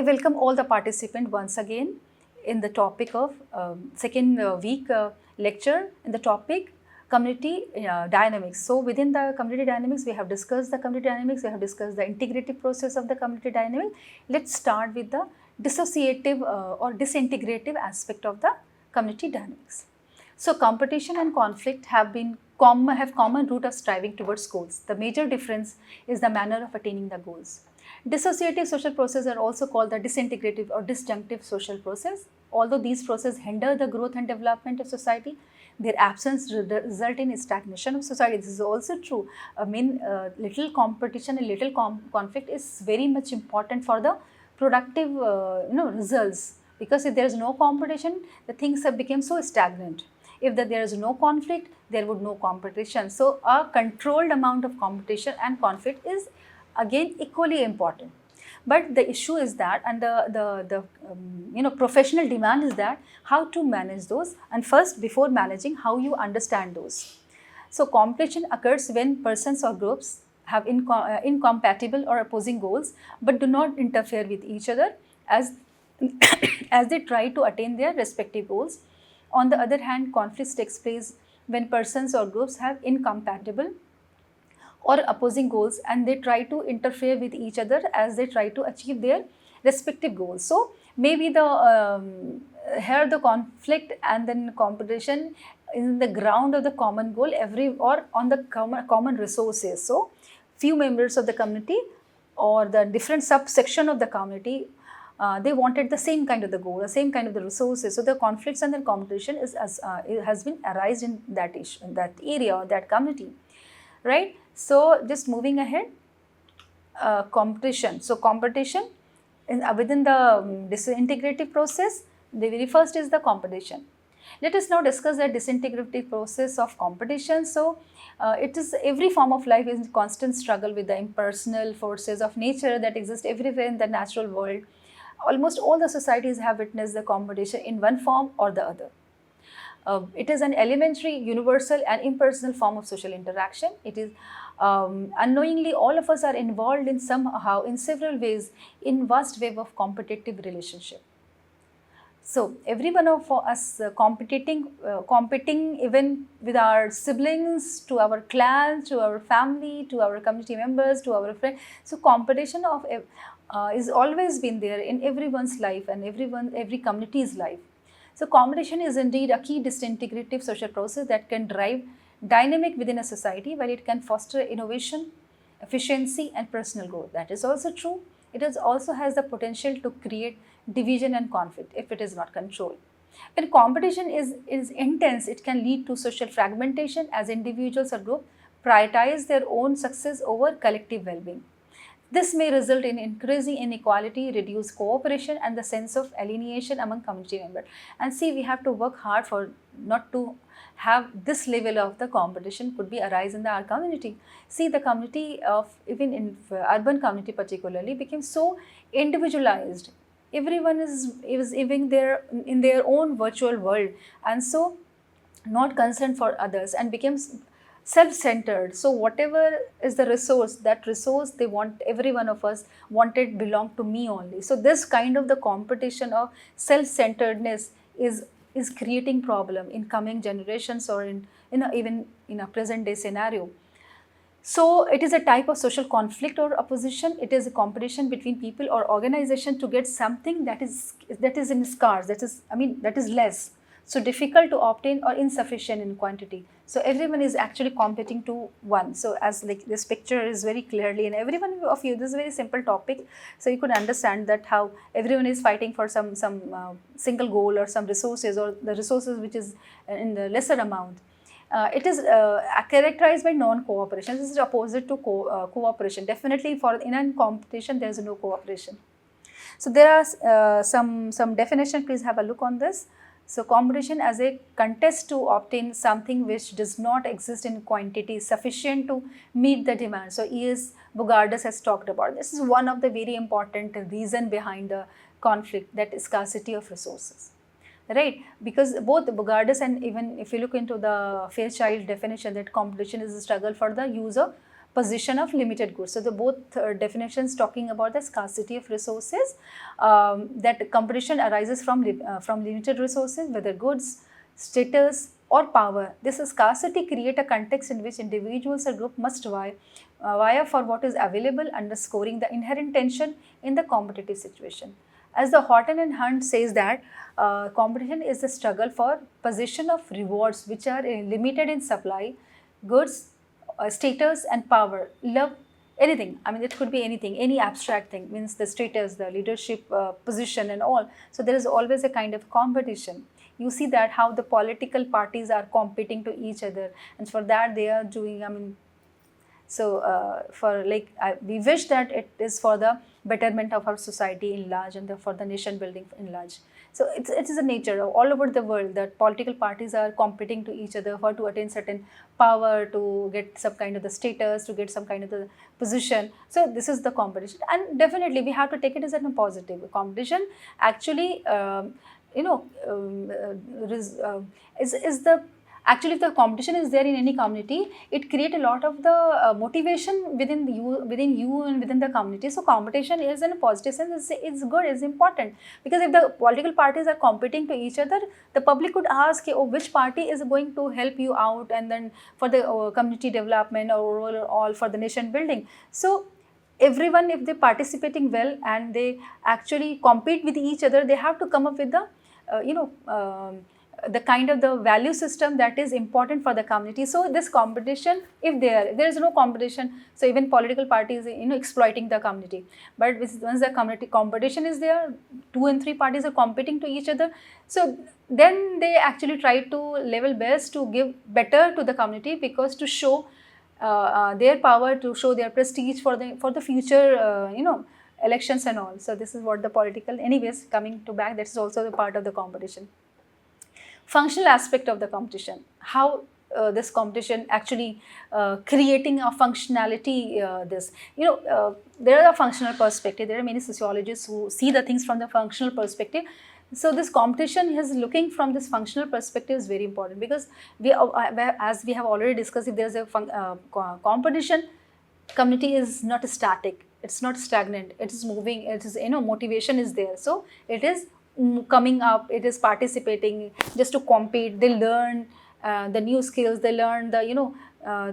welcome all the participants once again in the topic of second week lecture in the topic community dynamics. So within the community dynamics, we have discussed the community dynamics, we have discussed the integrative process of the community dynamic. Let's start with the dissociative or disintegrative aspect of the community dynamics. So competition and conflict have common root of striving towards goals. The major difference is the manner of attaining the goals. Dissociative social processes are also called the disintegrative or disjunctive social process. Although these processes hinder the growth and development of society, their absence result in stagnation of society. This is also true. I mean, little competition and little conflict is very much important for the productive results, because if there is no competition, the things have become so stagnant. If there is no conflict, there would no competition. So a controlled amount of competition and conflict is again equally important. But the issue is that, and the professional demand is that how to manage those, and first before managing, how you understand those. So competition occurs when persons or groups have incompatible or opposing goals but do not interfere with each other as as they try to attain their respective goals. On the other hand, conflicts takes place when persons or groups have incompatible or opposing goals and they try to interfere with each other as they try to achieve their respective goals. So maybe here the conflict and then competition in the ground of the common goal or on the common resources. So few members of the community or the different subsection of the community, they wanted the same kind of the goal, the same kind of the resources. So the conflicts and the competition has been arised in that issue, in that area or that community, right? So just moving ahead, competition. So competition within the disintegrative process, the very first is the competition. Let us now discuss the disintegrative process of competition. So it is every form of life is in constant struggle with the impersonal forces of nature that exist everywhere in the natural world. Almost all the societies have witnessed the competition in one form or the other. It is an elementary, universal and impersonal form of social interaction. It is unknowingly all of us are involved in somehow in several ways in vast web of competitive relationship. So every one of us competing even with our siblings, to our clan, to our family, to our community members, to our friends. So competition is always been there in everyone's life and every community's life. So competition is indeed a key disintegrative social process that can drive dynamic within a society, while it can foster innovation, efficiency and personal growth. That is also true. It also has the potential to create division and conflict if it is not controlled. When competition is intense, it can lead to social fragmentation as individuals or groups prioritize their own success over collective well-being. This may result in increasing inequality, reduced cooperation and the sense of alienation among community members. And see, we have to work hard for not to have this level of the competition could be arise in our community. See, the community of even in urban community particularly became so individualized. Everyone is living in their own virtual world and so not concerned for others and becomes self-centered. So whatever is the resource, that resource they want, every one of us wanted belong to me only. So this kind of the competition of self-centeredness is creating problem in coming generations or even in a present day scenario. So it is a type of social conflict or opposition. It is a competition between people or organization to get something that is in scarce, that is less, so difficult to obtain or insufficient in quantity. So everyone is actually competing to one. So as like this picture is very clearly, and every one of you, this is a very simple topic, so you could understand that how everyone is fighting for some single goal or some resources, or the resources which is in the lesser amount. It is characterized by non-cooperation. This is opposite to cooperation. Definitely in a competition there is no cooperation. So there are some definition. Please have a look on this. So competition as a contest to obtain something which does not exist in quantity sufficient to meet the demand. So E.S. Bogardus has talked about this. Is one of the very important reason behind the conflict, that scarcity of resources, right? Because both Bogardus and even if you look into the Fairchild definition, that competition is a struggle for the use of position of limited goods. So the both definitions talking about the scarcity of resources, that competition arises from limited resources, whether goods, status or power. This scarcity create a context in which individuals or group must vie for what is available, underscoring the inherent tension in the competitive situation. As the Horton and Hunt says that competition is the struggle for possession of rewards which are limited in supply, goods, status and power, love, anything. I mean, it could be anything, any abstract thing, means the status, the leadership position and all. So there is always a kind of competition. You see that how the political parties are competing to each other, and for that they are doing, I mean, so we wish that it is for the betterment of our society in large and for the nation building in large. So it is a nature of all over the world that political parties are competing to each other for to attain certain power, to get some kind of the status, to get some kind of the position. So this is the competition, and definitely we have to take it as a positive competition. Actually, is the actually, if the competition is there in any community, it creates a lot of the motivation within you and within the community. So competition is in a positive sense, it's good, it's important, because if the political parties are competing to each other, the public could ask, oh, which party is going to help you out, and then for the community development or overall for the nation building. So everyone, if they're participating well and they actually compete with each other, they have to come up with the the kind of the value system that is important for the community. So this competition, if there is no competition, so even political parties exploiting the community. But once the community competition is there, 2 and 3 parties are competing to each other, so then they actually try to level best to give better to the community, because to show their power, to show their prestige for the future elections and all. So this is what the political, anyways, coming to back, that's also the part of the competition. Functional aspect of the competition, how this competition actually creating a functionality, there are a functional perspective. There are many sociologists who see the things from the functional perspective. So this competition is looking from this functional perspective is very important, because as we have already discussed, if there is a competition, community is not static, it's not stagnant, it is moving, it is motivation is there, so it is coming up, it is participating just to compete. They learn the new skills, they learn the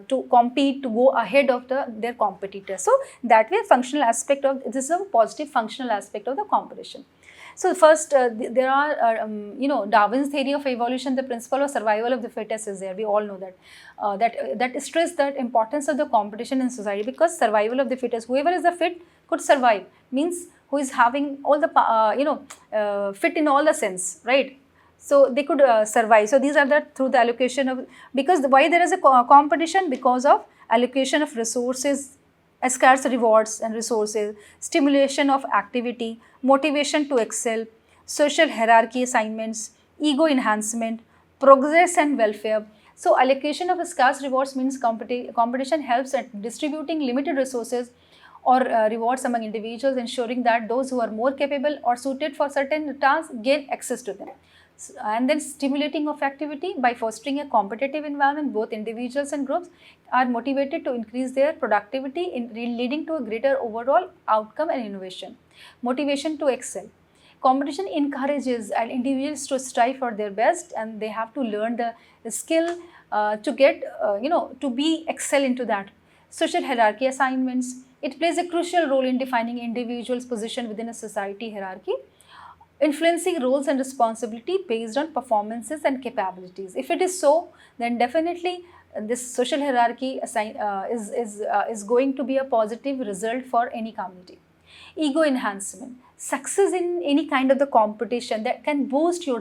to compete, to go ahead of their competitors. So that way, functional aspect of this is a positive functional aspect of the competition. So first, there are Darwin's theory of evolution, the principle of survival of the fittest is there. We all know that that stress that importance of the competition in society, because survival of the fittest, whoever is the fit could survive, means who is having all the fit in all the sense, right? So they could survive. So these are through the allocation of, because why there is a competition, because of allocation of resources, scarce rewards and resources, stimulation of activity, motivation to excel, social hierarchy assignments, ego enhancement, progress and welfare. So allocation of scarce rewards means competition helps at distributing limited resources or rewards among individuals, ensuring that those who are more capable or suited for certain tasks gain access to them. And then stimulating of activity, by fostering a competitive environment, both individuals and groups are motivated to increase their productivity, leading to a greater overall outcome and innovation. Motivation to excel. Competition encourages individuals to strive for their best, and they have to learn the skill to get, to be excel into that. Social hierarchy assignments. It plays a crucial role in defining individuals' position within a society hierarchy, influencing roles and responsibility based on performances and capabilities. If it is so, then definitely this social hierarchy is going to be a positive result for any community. Ego enhancement. Success in any kind of the competition that can boost your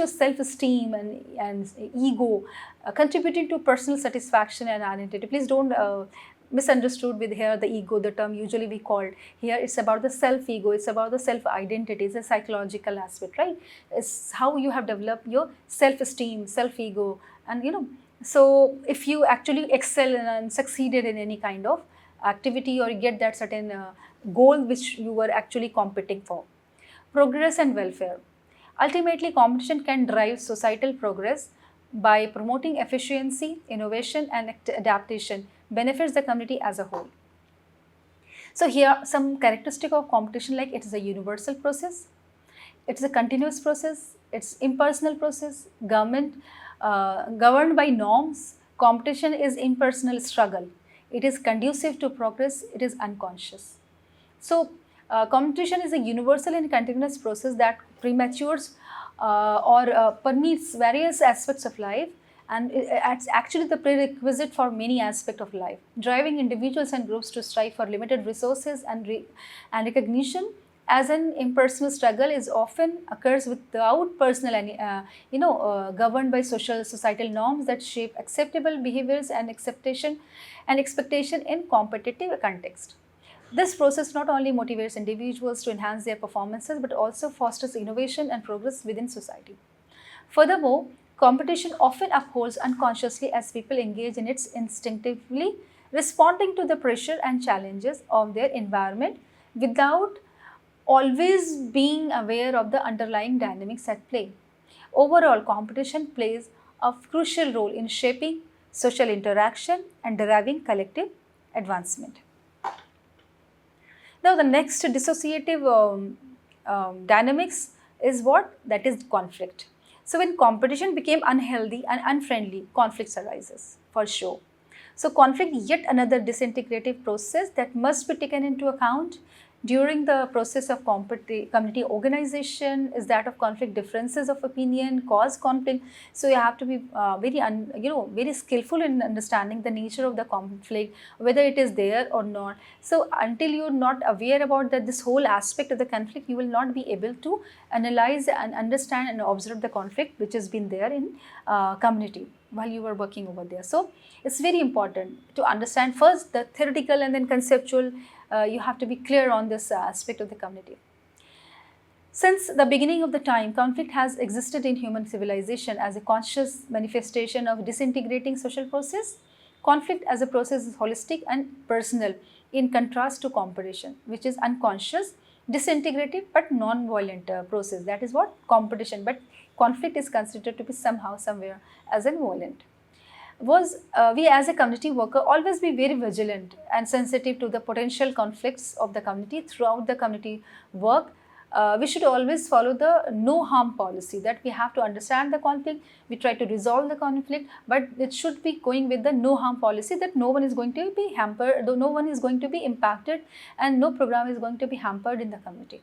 self-esteem and ego, contributing to personal satisfaction and identity. Please don't misunderstood with here the ego, the term usually we called. Here it's about the self-ego, it's about the self-identity, it's a psychological aspect, right? It's how you have developed your self-esteem, self-ego, and so if you actually excel and succeeded in any kind of activity, or you get that certain goal which you were actually competing for. Progress and welfare. Ultimately, competition can drive societal progress by promoting efficiency, innovation and adaptation, benefits the community as a whole. So here are some characteristic of competition, like it is a universal process, it's a continuous process, it's impersonal process, governed by norms. Competition is impersonal struggle. It is conducive to progress. It is unconscious. So competition is a universal and continuous process that prematures or permeates various aspects of life, and it's actually the prerequisite for many aspects of life, driving individuals and groups to strive for limited resources and recognition. As an impersonal struggle is often occurs without personal and governed by societal norms that shape acceptable behaviors and expectation in competitive context. This process not only motivates individuals to enhance their performances but also fosters innovation and progress within society. Furthermore, competition often upholds unconsciously as people engage in it instinctively, responding to the pressure and challenges of their environment without always being aware of the underlying dynamics at play. Overall, competition plays a crucial role in shaping social interaction and deriving collective advancement. Now, the next dissociative dynamics is what? That is conflict. So, when competition became unhealthy and unfriendly, conflicts arises for sure. So, conflict, yet another disintegrative process that must be taken into account during the process of community organization is that of conflict. Differences of opinion cause conflict. So you have to be very skillful in understanding the nature of the conflict, whether it is there or not. So until you're not aware about this whole aspect of the conflict, you will not be able to analyze and understand and observe the conflict which has been there in community while you were working over there. So it's very important to understand first the theoretical and then conceptual. You have to be clear on this aspect of the community. Since the beginning of the time, conflict has existed in human civilization as a conscious manifestation of disintegrating social process. Conflict as a process is holistic and personal in contrast to competition, which is unconscious, disintegrative but non-violent process. That is what competition, but conflict is considered to be somehow, somewhere as a violent. We as a community worker always be very vigilant and sensitive to the potential conflicts of the community throughout the community work. We should always follow the no harm policy, that we have to understand the conflict, we try to resolve the conflict, but it should be going with the no harm policy, that no one is going to be hampered, no one is going to be impacted, and no program is going to be hampered in the community.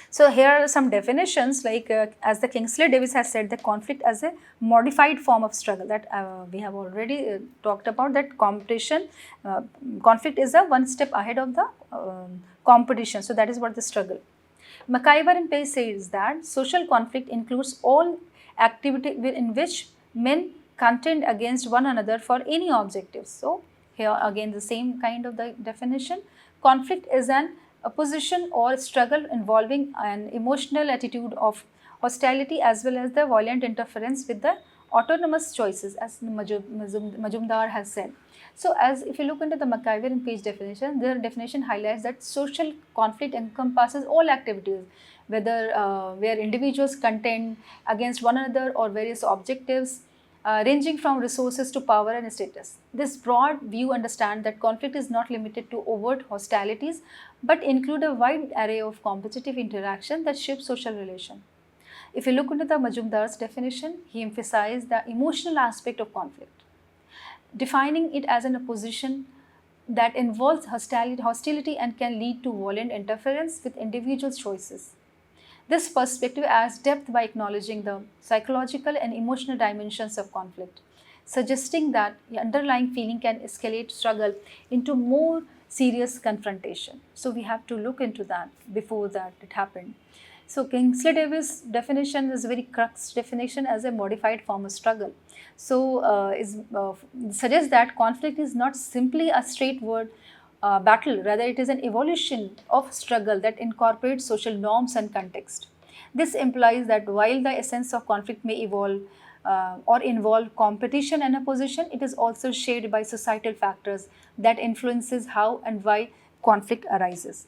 So here are some definitions, like as the Kingsley Davis has said, the conflict as a modified form of struggle, that we have already talked about, that conflict is a one step ahead of the competition. So that is what the struggle. McIver and Page says that social conflict includes all activity in which men contend against one another for any objectives. So here again the same kind of the definition. Conflict is an opposition or struggle involving an emotional attitude of hostility as well as the violent interference with the autonomous choices, as Majumdar has said. So as if you look into the McIver and Page definition, their definition highlights that social conflict encompasses all activities, whether where individuals contend against one another or various objectives, ranging from resources to power and status. This broad view understands that conflict is not limited to overt hostilities, but include a wide array of competitive interaction that shape social relation. If you look into the Majumdar's definition, he emphasized the emotional aspect of conflict, defining it as an opposition that involves hostility and can lead to violent interference with individuals' choices. This perspective adds depth by acknowledging the psychological and emotional dimensions of conflict, suggesting that the underlying feeling can escalate struggle into more serious confrontation. So we have to look into that before that it happened. So Kingsley Davis' definition is a very crux definition as a modified form of struggle. So suggests that conflict is not simply a straightforward battle, rather it is an evolution of struggle that incorporates social norms and context. This implies that while the essence of conflict may evolve or involve competition and opposition, it is also shaped by societal factors that influences how and why conflict arises.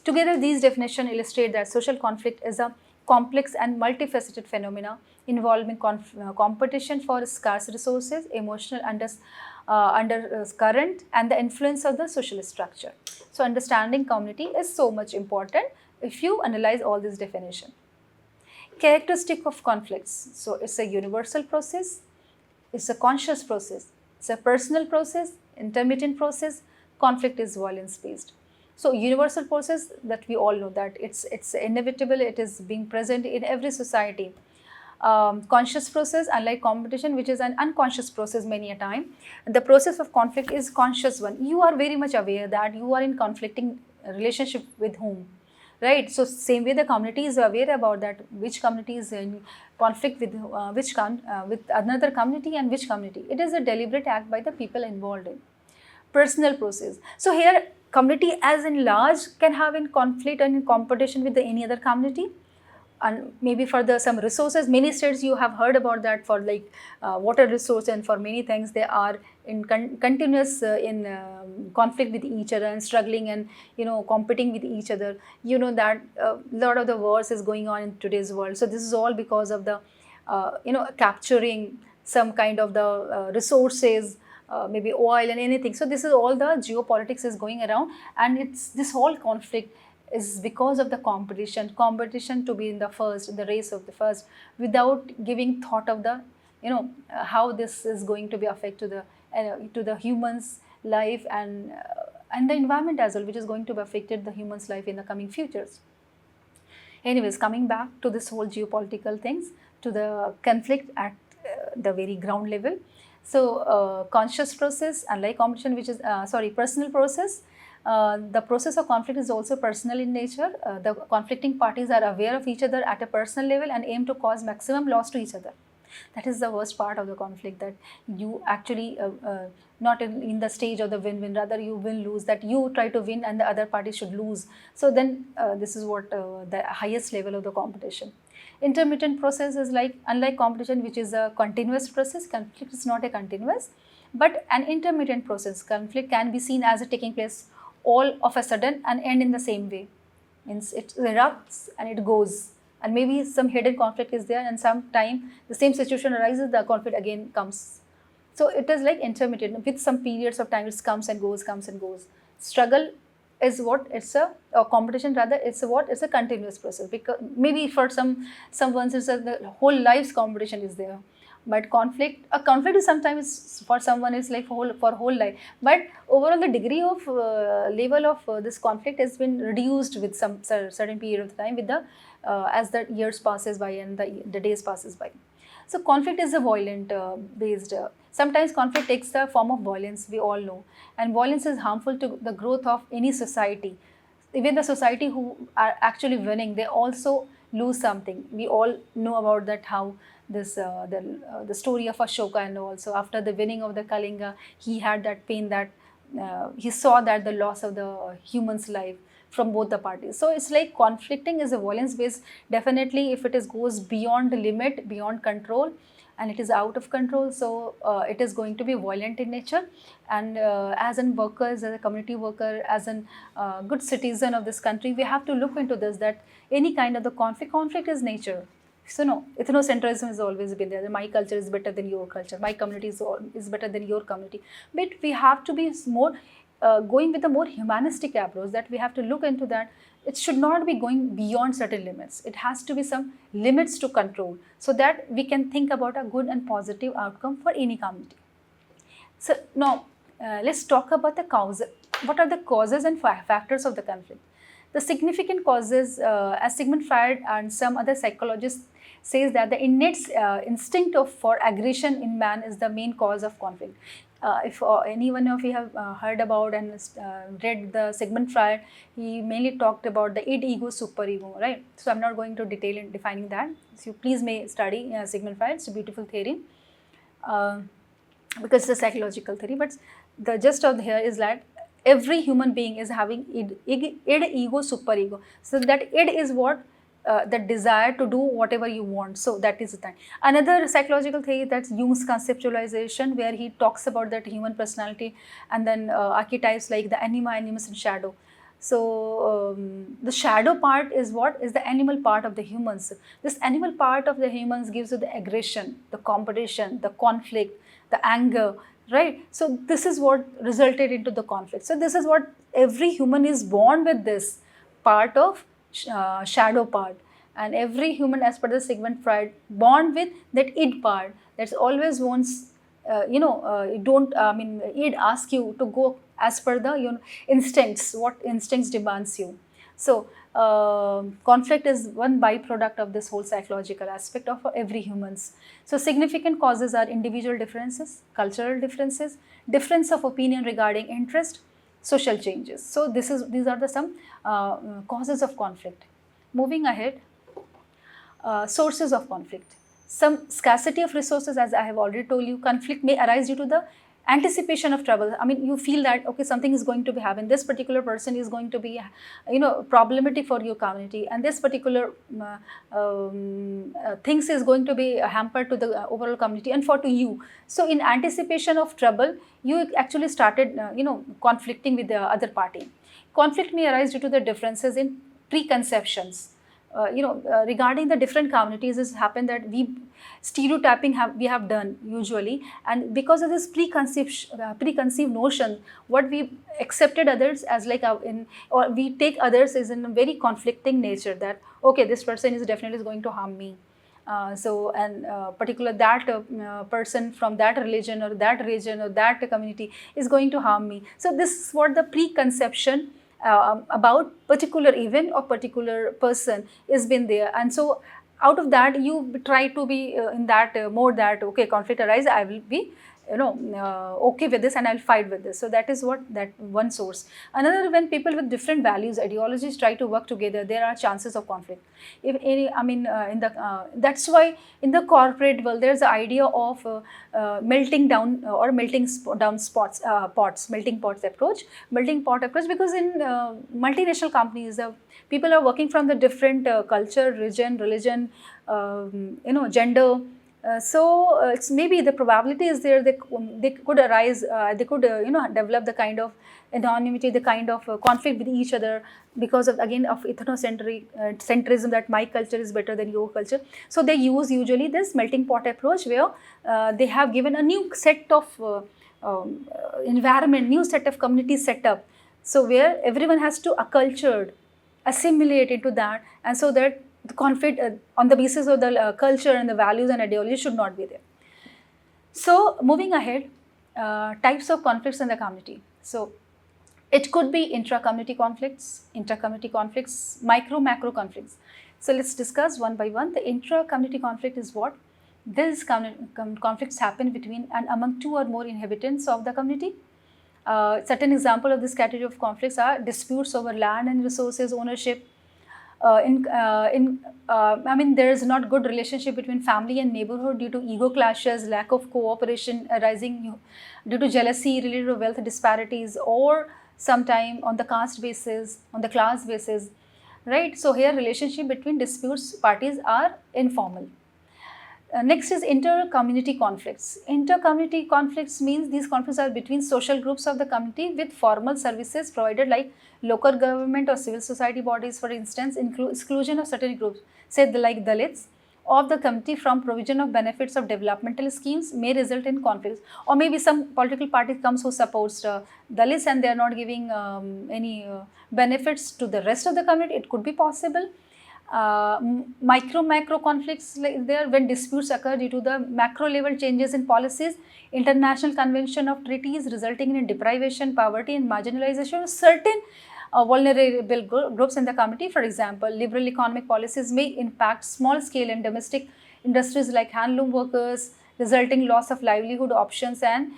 Together, these definitions illustrate that social conflict is a complex and multifaceted phenomena involving competition for scarce resources, emotional undercurrent, and the influence of the social structure. So understanding community is so much important if you analyze all these definitions. Characteristic of conflicts. So it's a universal process, it's a conscious process, it's a personal process, intermittent process. Conflict is violence based. So universal process, that we all know that it's inevitable, it is being present in every society. Conscious process, unlike competition, which is an unconscious process many a time. The process of conflict is conscious one. You are very much aware that you are in conflicting relationship with whom, right? So same way the community is aware about that, which community is in conflict with with another community and which community. It is a deliberate act by the people involved in. Personal process. So here community as in large can have in conflict and in competition with any other community, and maybe for the some resources. Many states you have heard about that, for like water resource, and for many things they are in continuous in conflict with each other and struggling and competing with each other. You know that a lot of the wars is going on in today's world. So this is all because of the capturing some kind of the resources, maybe oil and anything. So this is all the geopolitics is going around, and it's this whole conflict is because of the competition to be in the first, the race of the first, without giving thought of the how this is going to be affect to the humans life and the environment as well, which is going to be affected the humans life in the coming futures. Anyways, coming back to this whole geopolitical things, to the conflict at the very ground level. So conscious process, unlike competition, which is personal process. The process of conflict is also personal in nature. The conflicting parties are aware of each other at a personal level and aim to cause maximum loss to each other. That is the worst part of the conflict, that you actually not in the stage of the win-win, rather you will-lose, that you try to win and the other party should lose. So then this is what the highest level of the competition. Intermittent process is like, unlike competition which is a continuous process, conflict is not a continuous but an intermittent process. Conflict can be seen as taking place all of a sudden and end in the same way. Means it erupts and it goes, and maybe some hidden conflict is there, and sometime the same situation arises, the conflict again comes. So it is like intermittent, with some periods of time it comes and goes, comes and goes. Struggle is what, it's a competition rather, it's a continuous process, because maybe for someone it's the whole life's competition is there. But a conflict is sometimes for someone is like for whole life, but overall the degree of level of this conflict has been reduced with some certain period of time with the as the years passes by and the days passes by. So conflict is a violent based. Sometimes conflict takes the form of violence, we all know, and violence is harmful to the growth of any society. Even the society who are actually winning, they also lose something. We all know about that, how this the story of Ashoka, and also after the winning of the Kalinga, he had that pain that he saw that the loss of the human's life from both the parties. So it's like conflicting is a violence based. Definitely, if it goes beyond the limit, beyond control, and it is out of control, so it is going to be violent in nature. And as an workers, as a community worker, as a good citizen of this country, we have to look into this, that any kind of the conflict is nature. So no, ethnocentrism has always been there. My culture is better than your culture. My community is better than your community. But we have to be more going with a more humanistic approach, that we have to look into that. It should not be going beyond certain limits. It has to be some limits to control, so that we can think about a good and positive outcome for any community. So now let's talk about the causes. What are the causes and factors of the conflict? The significant causes, as Sigmund Freud and some other psychologists says, that the innate instinct for aggression in man is the main cause of conflict. If any one of you have heard about and read the Sigmund Freud, he mainly talked about the id, ego, superego, right? So I'm not going to detail in defining that. So you please may study Sigmund Freud. It's a beautiful theory because it's a psychological theory. But the gist of here is that every human being is having id, ego, superego. So that id is what the desire to do whatever you want. So that is the thing. Another psychological theory, that's Jung's conceptualization, where he talks about that human personality and then archetypes like the anima, animus and shadow. So the shadow part is what is the animal part of the humans. This animal part of the humans gives you the aggression, the competition, the conflict, the anger, right? So this is what resulted into the conflict. So this is what every human is born with, this part of shadow part, and every human, as per the Sigmund Freud, born with that id part that's always wants, don't, id ask you to go as per the instincts, what instincts demands you. So conflict is one byproduct of this whole psychological aspect of every humans. So significant causes are individual differences, cultural differences, difference of opinion regarding interest, social changes. So these are the some causes of conflict. Moving ahead, sources of conflict. Some scarcity of resources, as I have already told you, conflict may arise due to the anticipation of trouble. I mean, you feel that, okay, something is going to be happening. This particular person is going to be, problematic for your community, and this particular things is going to be hampered to the overall community and for to you. So, in anticipation of trouble, you actually started, conflicting with the other party. Conflict may arise due to the differences in preconceptions. Regarding the different communities, it's happened that we have done usually, and because of this preconceived notion, what we accepted others as like or we take others as in a very conflicting nature, that okay, this person is definitely going to harm me. Particular that person from that religion or that region or that community is going to harm me. So this is what the preconception about particular event or particular person is been there, and so out of that you try to be in that mode that okay, conflict arise, I will be okay with this and I'll fight with this. So that is what that one source. Another, when people with different values, ideologies try to work together, there are chances of conflict. If any, that's why in the corporate world there's the idea of melting down or melting down pots approach, melting pot approach, because in multinational companies, people are working from the different culture, region, religion, gender. It's maybe the probability is there, they could arise, they could develop the kind of anonymity, the kind of conflict with each other, because of again of ethnocentrism, that my culture is better than your culture. So they use usually this melting pot approach, where they have given a new set of environment, new set of community setup, so where everyone has to accultured, assimilate into that, and so that the conflict on the basis of the culture and the values and ideology should not be there. So moving ahead, types of conflicts in the community. So it could be intra-community conflicts, inter-community conflicts, micro-macro conflicts. So let's discuss one by one. The intra-community conflict is what? These conflicts happen between and among two or more inhabitants of the community. Certain example of this category of conflicts are disputes over land and resources ownership. There is not good relationship between family and neighborhood due to ego clashes, lack of cooperation arising due to jealousy related to wealth disparities, or sometime on the caste basis, on the class basis, right? So here relationship between disputes parties are informal. Next is inter-community conflicts. Inter-community conflicts means these conflicts are between social groups of the community with formal services provided, like local government or civil society bodies, for instance, exclusion of certain groups, say like Dalits, of the community from provision of benefits of developmental schemes may result in conflicts. Or maybe some political party comes who supports Dalits and they are not giving any benefits to the rest of the community. It could be possible. Micro-macro conflicts like there when disputes occur due to the macro level changes in policies, international convention of treaties resulting in deprivation, poverty and marginalization of certain vulnerable groups in the community. For example, liberal economic policies may impact small scale and domestic industries like handloom workers, resulting loss of livelihood options, and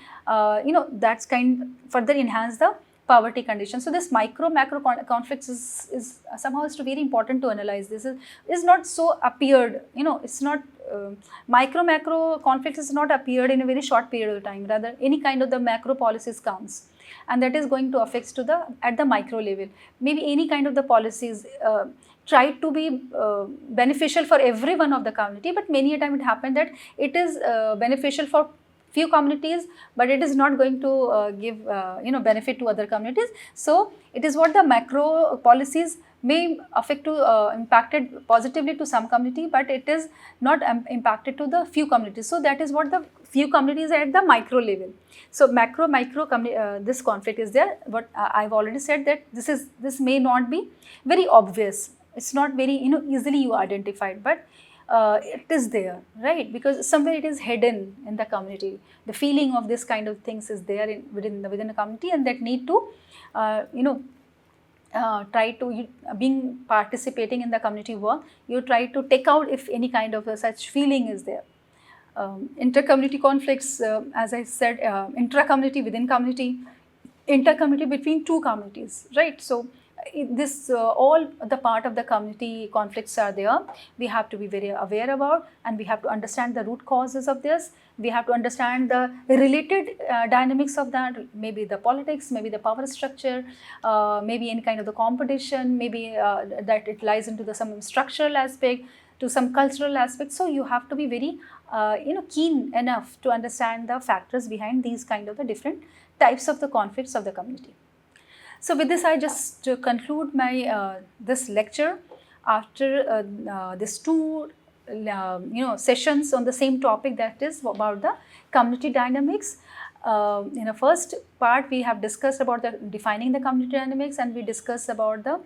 that's kind further enhance the poverty condition. So this micro-macro conflicts is somehow is very important to analyze. This is not so appeared, it's not micro-macro conflicts is not appeared in a very short period of time. Rather, any kind of the macro policies counts, and that is going to affect to the at the micro level. Maybe any kind of the policies try to be beneficial for every one of the community, but many a time it happened that it is beneficial for few communities, but it is not going to give benefit to other communities. So it is what the macro policies may affect to impacted positively to some community, but it is not impacted to the few communities. So that is what the few communities at the micro level. So micro this conflict is there. What I've already said, that this may not be very obvious. It's not very easily you identified, but it is there, right? Because somewhere it is hidden in the community. The feeling of this kind of things is there within the community, and that need to try to being participating in the community work, you try to take out if any kind of such feeling is there. Inter-community conflicts, as I said, intra-community, within community, inter-community between two communities, right? So this all the part of the community conflicts are there. We have to be very aware about, and we have to understand the root causes of this. We have to understand the related dynamics of that, maybe the politics, maybe the power structure, maybe any kind of the competition, maybe that it lies into some structural aspect, to some cultural aspect. So you have to be very keen enough to understand the factors behind these kind of the different types of the conflicts of the community. So with this, I just conclude my this lecture after this two sessions on the same topic, that is about the community dynamics. In the first part, we have discussed about defining the community dynamics, and we discussed about the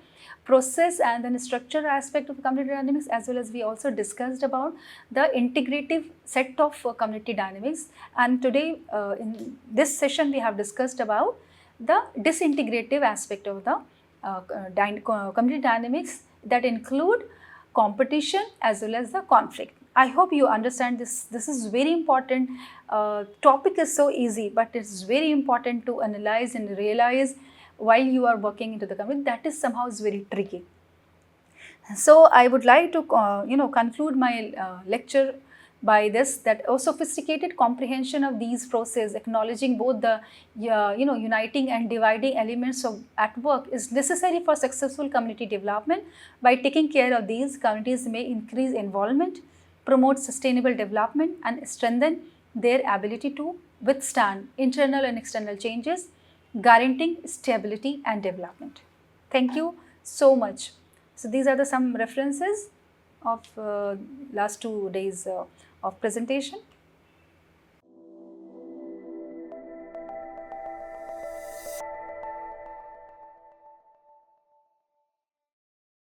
process and then structure aspect of community dynamics, as well as we also discussed about the integrative set of community dynamics. And today in this session, we have discussed about the disintegrative aspect of the community dynamics, that include competition as well as the conflict. I hope you understand this. This is very important. Topic is so easy, but it's very important to analyze and realize while you are working into the community. That is somehow is very tricky. So I would like to conclude my lecture by this, that a sophisticated comprehension of these processes, acknowledging both the uniting and dividing elements of at work, is necessary for successful community development. By taking care of these, communities may increase involvement, promote sustainable development, and strengthen their ability to withstand internal and external changes, guaranteeing stability and development. Thank you so much. So these are some references of last 2 days of presentation.